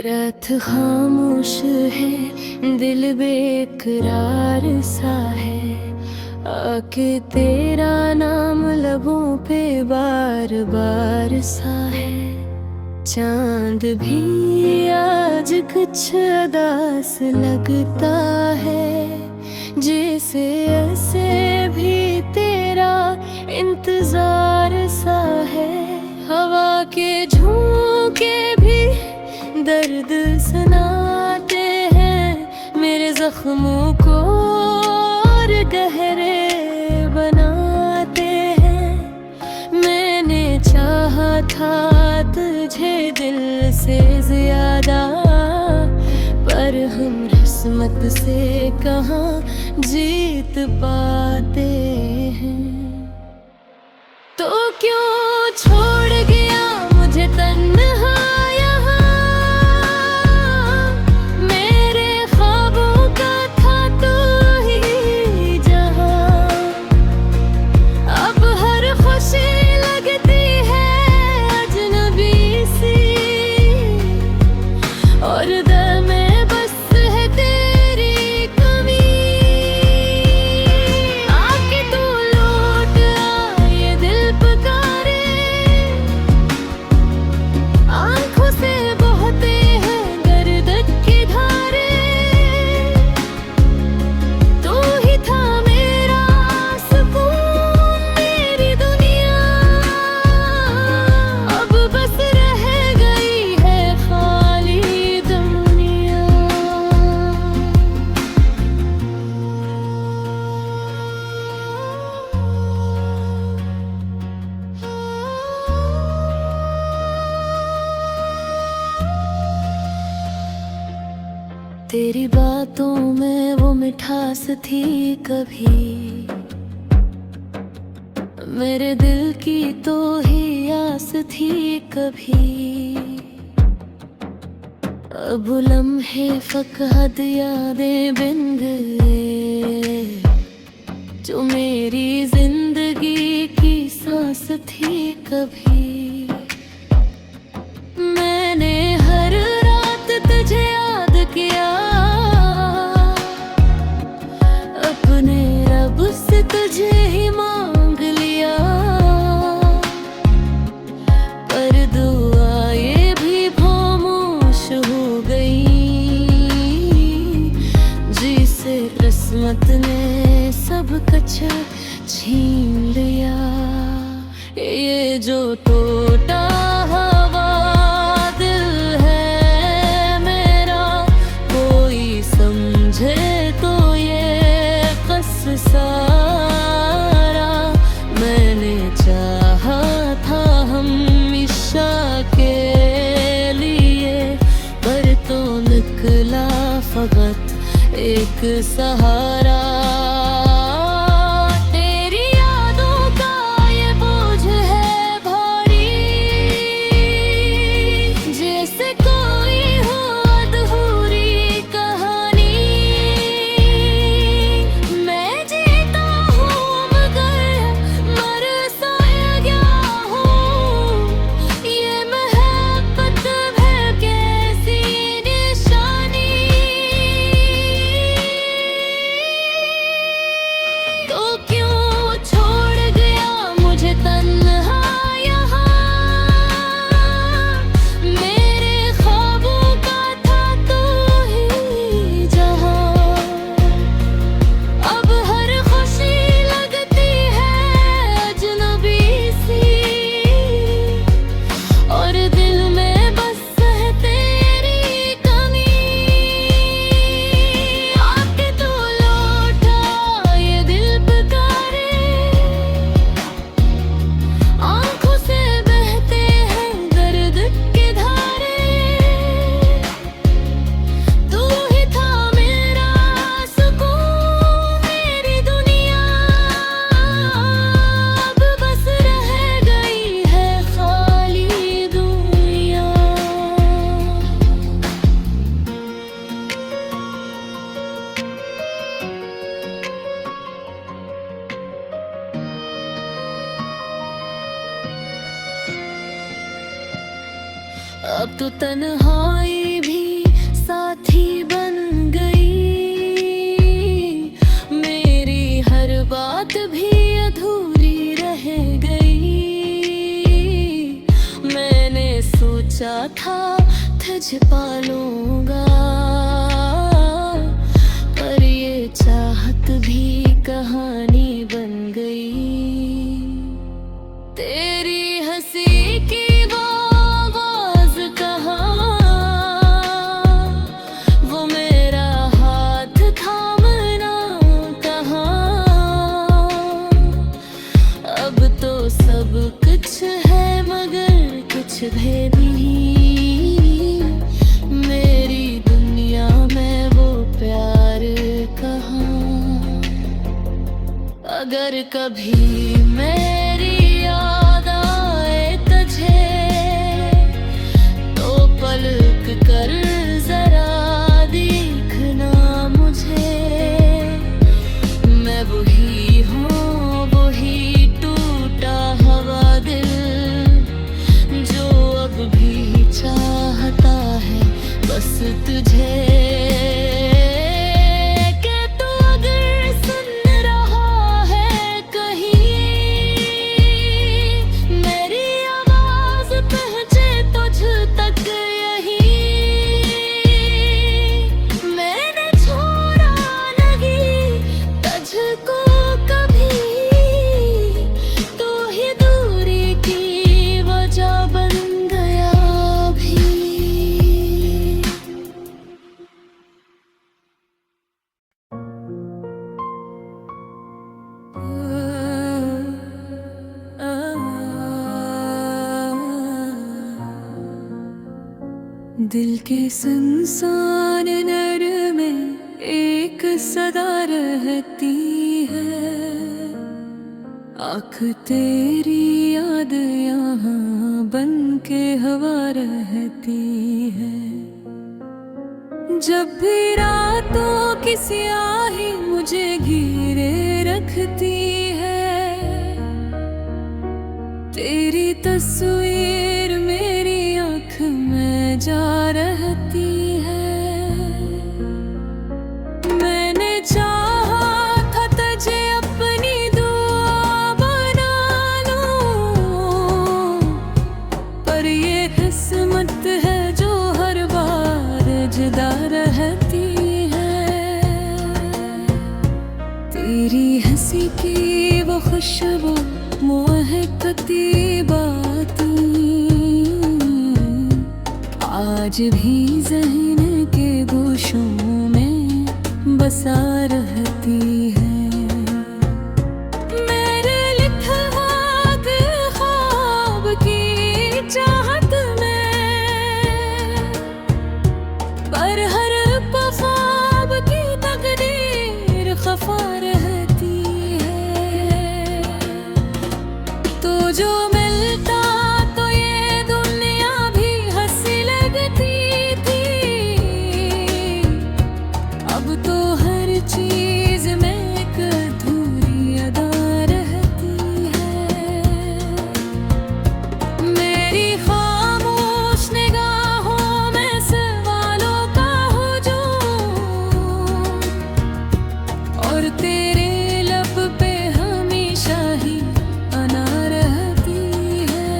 रात खामोश है, दिल बेकरार सा है, आके तेरा नाम लबों पे बार बार सा है। चांद भी आज कुछ उदास लगता है, जैसे ऐसे भी तेरा इंतजार सा है। हवा के झोंके भी दर्द सुनाते हैं, मेरे जख्मों को और गहरे बनाते हैं। मैंने चाहा था तुझे दिल से ज्यादा, पर हम किस्मत से कहाँ जीत पाते हैं। तो क्यों छोड़ गया मुझे तन्हा तेरी बातों में वो मिठास थी कभी, मेरे दिल की तो ही आस थी कभी। अब लम्हे फकहद यादें बिन गए, जो मेरी जिंदगी की सांस थी कभी। मैंने हर रात तुझे याद किया, अपने रब से तुझे ही मांग लिया, पर दुआ ये भी खामोश हो गई, जिसे किस्मत ने सब कुछ छीन लिया। ये जो टूटा सारा, मैंने चाहा था हमेशा के लिए, पर तो निकला फकत एक सहारा। तेरी यादों का ये बोझ है भारी, जैसे कोई हो अधूरी कहानी। अब तो तन्हाई भी साथी बन गई। मेरी हर बात भी अधूरी रह गई। मैंने सोचा था तुझे पालूंगा, पर ये चाहत भी कहानी बन गई। तेरी हंसी की वो आवाज कहाँ, वो मेरा हाथ थामना कहाँ। अब तो सब कुछ है मगर कुछ भी नहीं। मेरी दुनिया में वो प्यार कहाँ। अगर कभी मेरी याद आए तुझे तो पलक कर जरा देखना मुझे। मैं वही हूँ, वही टूटा हुआ दिल जो अब भी चाहता है बस तुझे। दिल के सुनसान नर में एक सदा रहती है। आँख तेरी याद यहाँ बन के हवा रहती है। जब भी रातों की स्याही मुझे घेरे रखती है, तेरी तस्वीर मेरी आँख में जा रहती है। मैंने चाहा था तुझे अपनी दुआ बना लूं, पर ये किस्मत है जो हर बार जुदा रहती है। तेरी हंसी की वो खुशबू महकती बातें आज भी ज़हन के गोशों में बसा रहती है। मेरे लिखा के ख्वाब की चाहत में, पर हर ख्वाब की तकदीर खफा रहती है। तो जो मिलता तो ये दुनिया भी हंसी लगती थी। अब तो हर चीज में एक अधूरी अदा रहती है। मेरी खामोश निगाहों में सवालों का हुजूम, और तेरे लब पे हमेशा ही अना रहती है।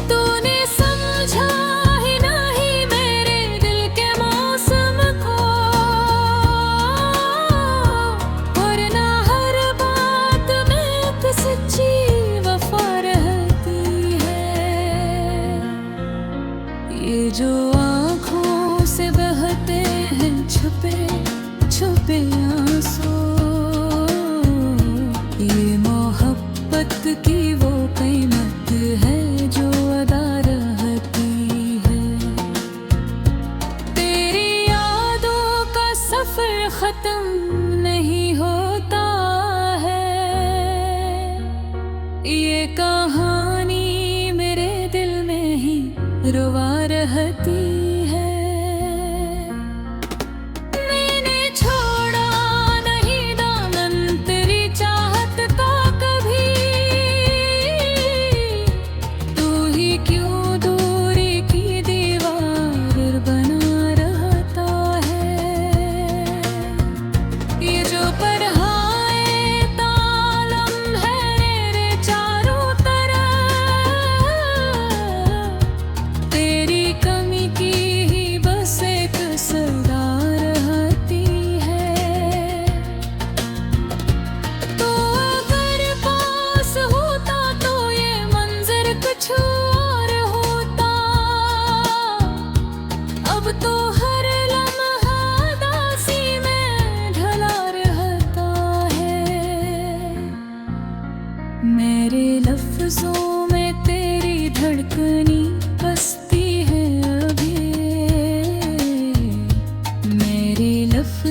तूने समझा ही नहीं मेरे दिल के मौसम को, और ना हर बात में एक सच्ची वफा रहती है। ये जो आँखों से बहते हैं छुपे छुपे आंसू, ये मोहब्बत की वो कीमत है जो अदा रहती है। तेरी यादों का सफर खत्म नहीं होता है। ये कहानी मेरे दिल में ही रुवा रहती है।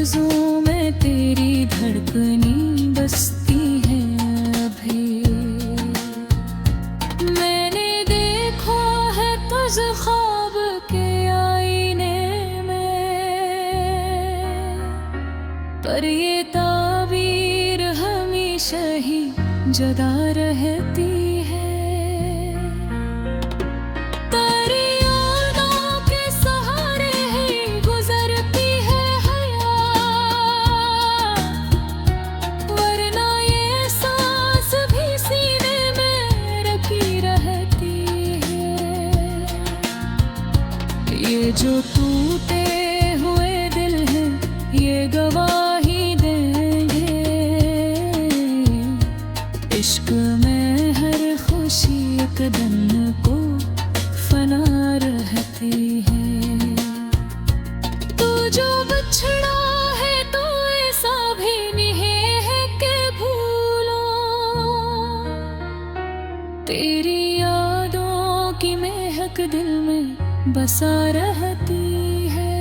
लफ्जों में तेरी धड़कनी बसती है अभी। मैंने देखा है तुझ ख्वाब के आईने में, पर ये ताबीर हमेशा ही जुदा रहती है। तेरी यादों के सहारे ही गुजरती है हयात, वरना ये सांस भी सीने में रखी रहती है। ये जो टूटे हुए दिल हैं ये गवाही देंगे, इश्क में हर खुशी एक दिन को फना रहती है। तू जो बिछड़ा है तो ऐसा भी नहीं है कि भूलो, तेरी यादों की महक दिल में बसा रहती है।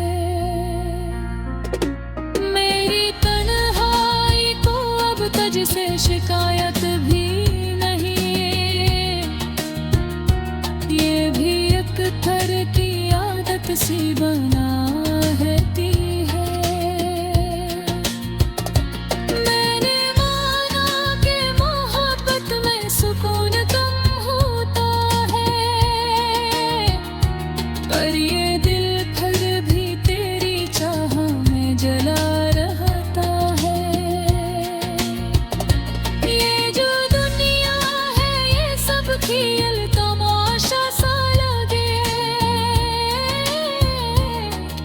मेरी तन्हाई को अब तुझसे शिकायत भी नहीं, ये भी एक थर की आदत सी बना रहती है। मैंने माना कि मोहब्बत में सुकून कम होता है, पर ये दिल फिर भी तेरी चाह में जला रहता है। ये जो दुनिया है ये सब खेल तमाशा सा लगे,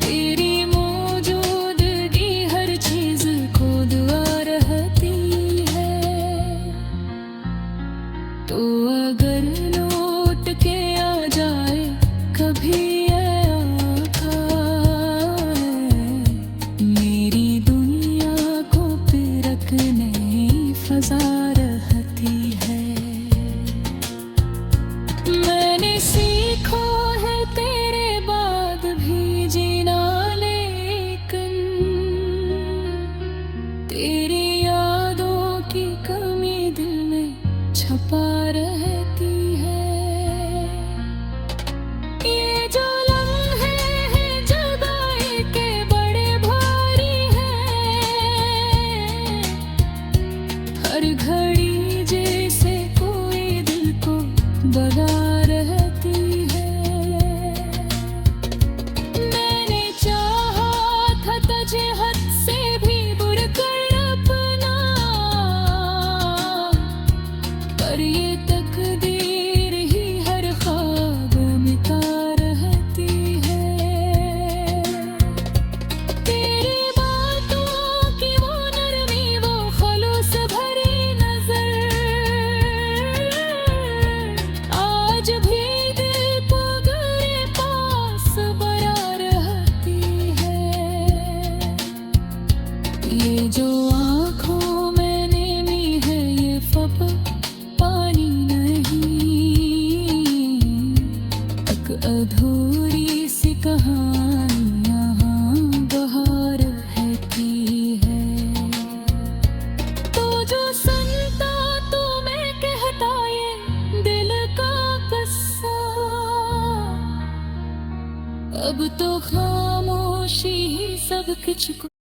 तेरी मौजूदगी हर चीज को दुआ रहती है। तो अगर लौट के आ जाए कभी मेरी दुनिया को पिरकने फजा रहती है। मैंने सीखा है तेरे बाद भी जीना, लेकिन तेरी यादों की कमी दिल में छपा रहती है। ये जो लम्हे हैं जुदाई के बड़े भारी हैं, हर घड़ी जैसे कोई दिल को बगा रहती है। मैंने चाहा था तुझे हद से भी बुरकर अपना, पर ये तकदीर ही हर ख्वाब मिटा रहती है। तेरी बातों की वो नरमी वो खलूस भरी नजर आज भी दिल को तेरे पास बरा रहती है। ये जो आँखों में नेमी है ये फब पानी नहीं, एक अधूरी सी कहानी यहाँ बहार रहती है। तो जो सुनता तो मैं कहता ये दिल का किस्सा, अब तो खामोशी ही सब कुछ